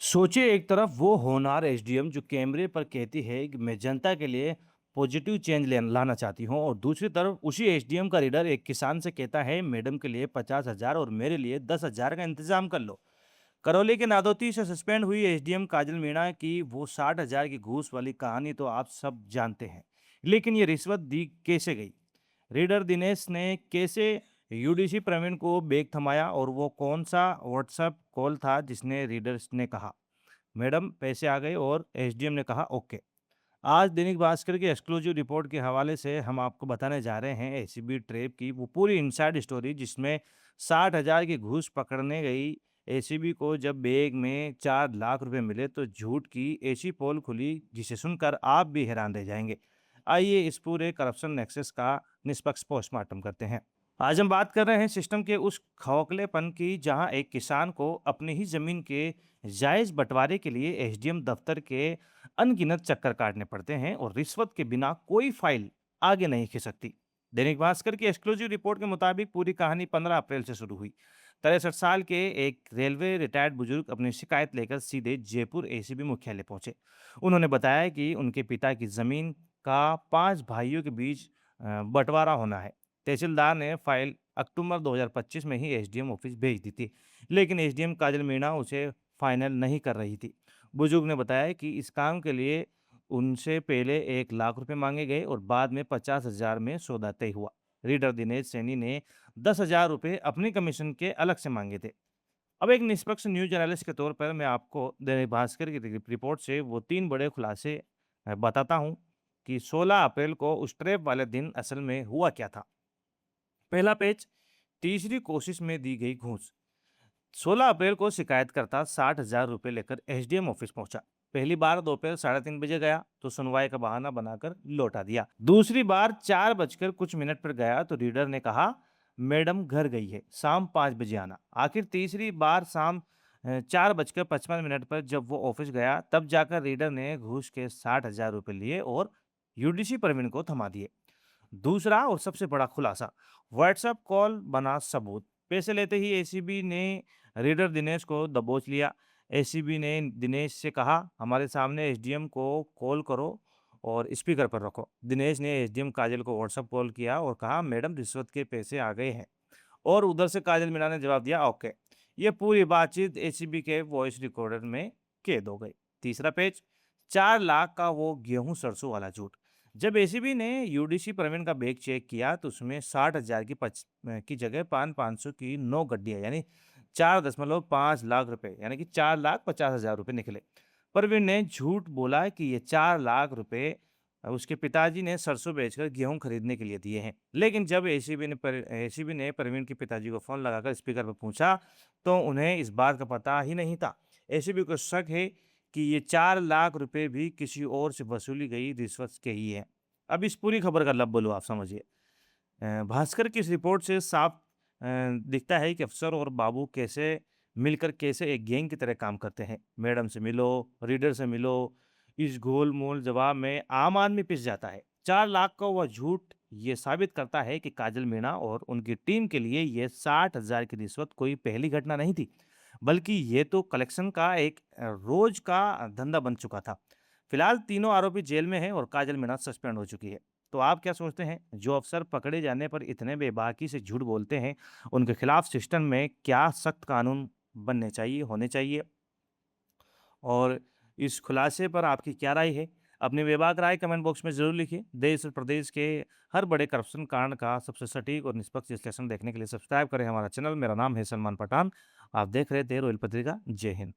सोचिए एक तरफ वो होनहार एसडीएम जो कैमरे पर कहती है कि मैं जनता के लिए पॉजिटिव चेंज लाना चाहती हूँ और दूसरी तरफ उसी एसडीएम का रीडर एक किसान से कहता है मैडम के लिए 50,000 और मेरे लिए 10,000 का इंतजाम कर लो। करौली के नादौती से सस्पेंड हुई एसडीएम काजल मीणा की वो 60,000 की घूस वाली कहानी तो आप सब जानते हैं, लेकिन ये रिश्वत दी कैसे गई? रीडर दिनेश ने कैसे यूडीसी प्रवीण को बैग थमाया और वो कौन सा व्हाट्सएप कॉल था जिसने रीडर्स ने कहा मैडम पैसे आ गए और एसडीएम ने कहा ओके। आज दैनिक भास्कर की एक्सक्लूसिव रिपोर्ट के हवाले से हम आपको बताने जा रहे हैं एसीबी ट्रैप की वो पूरी इनसाइड स्टोरी जिसमें 60,000 की घूस पकड़ने गई एसीबी को जब बैग में 4 लाख रुपए मिले तो झूठ की ऐसी पोल खुली जिसे सुनकर आप भी हैरान रह जाएंगे। आइए इस पूरे करप्शन नेक्सस का निष्पक्ष पोस्टमार्टम करते हैं। आज हम बात कर रहे हैं सिस्टम के उस खोखलेपन की जहां एक किसान को अपनी ही जमीन के जायज बंटवारे के लिए एसडीएम दफ्तर के अनगिनत चक्कर काटने पड़ते हैं और रिश्वत के बिना कोई फाइल आगे नहीं खिसकती। दैनिक भास्कर की एक्सक्लूसिव रिपोर्ट के मुताबिक पूरी कहानी 15 अप्रैल से शुरू हुई। 63 साल के एक रेलवे रिटायर्ड बुजुर्ग अपनी शिकायत लेकर सीधे जयपुर एसीबी मुख्यालय पहुंचे। उन्होंने बताया कि उनके पिता की जमीन का 5 भाइयों के बीच बंटवारा होना है। तहसीलदार ने फाइल अक्टूबर 2025 में ही एसडीएम ऑफिस भेज दी थी, लेकिन एसडीएम काजल मीणा उसे फाइनल नहीं कर रही थी। बुजुर्ग ने बताया कि इस काम के लिए उनसे पहले 1 लाख रुपए मांगे गए और बाद में 50,000 में सौदा तय हुआ। रीडर दिनेश सैनी ने 10,000 रुपए अपने कमीशन के अलग से मांगे थे। अब एक निष्पक्ष न्यूज जर्नलिस्ट के तौर पर मैं आपको दैनिक भास्कर की रिपोर्ट से वो 3 बड़े खुलासे बताता हूँ कि 16 अप्रैल को उस ट्रेप वाले दिन असल में हुआ क्या था। पहला पेज, तीसरी कोशिश में दी गई घूस। 16 अप्रैल को शिकायतकर्ता 60,000 रुपए लेकर एसडीएम ऑफिस पहुंचा। पहली बार दोपहर 3:30 बजे गया तो सुनवाई का बहाना बनाकर लौटा दिया। दूसरी बार 4 बजकर कुछ मिनट पर गया तो रीडर ने कहा मैडम घर गई है, शाम 5 बजे आना। आखिर तीसरी बार शाम 4 बजकर 55 मिनट पर जब वो ऑफिस गया तब जाकर रीडर ने घूस के 60,000 रुपए लिए और यूडीसी प्रवीण को थमा दिए। दूसरा और सबसे बड़ा खुलासा, व्हाट्सएप कॉल बना सबूत। पैसे लेते ही एसीबी ने रीडर दिनेश को दबोच लिया। एसीबी ने दिनेश से कहा हमारे सामने एसडीएम को कॉल करो और स्पीकर पर रखो। दिनेश ने एसडीएम काजल को व्हाट्सएप कॉल किया और कहा मैडम रिश्वत के पैसे आ गए हैं और उधर से काजल मीणा ने जवाब दिया ओके। ये पूरी बातचीत एसीबी के वॉइस रिकॉर्डर में कैद हो गई। तीसरा पेज, 4 लाख का वो गेहूं सरसों वाला झूठ। जब एसीबी ने यूडीसी प्रवीण का बैग चेक किया तो उसमें 60,000 की जगह 500 की 9 गड्डियां यानी 4.5 लाख रुपए यानी कि 4,50,000 रुपए निकले। प्रवीण ने झूठ बोला कि ये 4 लाख रुपए उसके पिताजी ने सरसों बेचकर गेहूं खरीदने के लिए दिए हैं। लेकिन जब एसीबी ने प्रवीण के पिताजी को फोन लगाकर स्पीकर पर पूछा तो उन्हें इस बात का पता ही नहीं था। एसीबी को शक है कि ये 4 लाख रुपए भी किसी और से वसूली गई रिश्वत के ही है। अब इस पूरी खबर का लब बोलो आप समझिए। भास्कर की इस रिपोर्ट से साफ दिखता है कि अफसर और बाबू कैसे मिलकर कैसे एक गैंग की तरह काम करते हैं। मैडम से मिलो, रीडर से मिलो, इस गोलमोल जवाब में आम आदमी पिस जाता है। 4 लाख का वह झूठ ये साबित करता है कि काजल मीणा और उनकी टीम के लिए ये 60,000 की रिश्वत कोई पहली घटना नहीं थी, बल्कि ये तो कलेक्शन का एक रोज का धंधा बन चुका था। फिलहाल तीनों आरोपी जेल में हैं और काजल मीणा सस्पेंड हो चुकी है। तो आप क्या सोचते हैं, जो अफसर पकड़े जाने पर इतने बेबाकी से झूठ बोलते हैं, उनके खिलाफ सिस्टम में क्या सख्त कानून बनने चाहिए, होने चाहिए? और इस खुलासे पर आपकी क्या राय है? अपनी बेबाक राय कमेंट बॉक्स में ज़रूर लिखिए। देश और प्रदेश के हर बड़े करप्शन कांड का सबसे सटीक और निष्पक्ष विश्लेषण देखने के लिए सब्सक्राइब करें हमारा चैनल। मेरा नाम है सलमान पठान। आप देख रहे थे रॉयल पत्रिका। जय हिंद।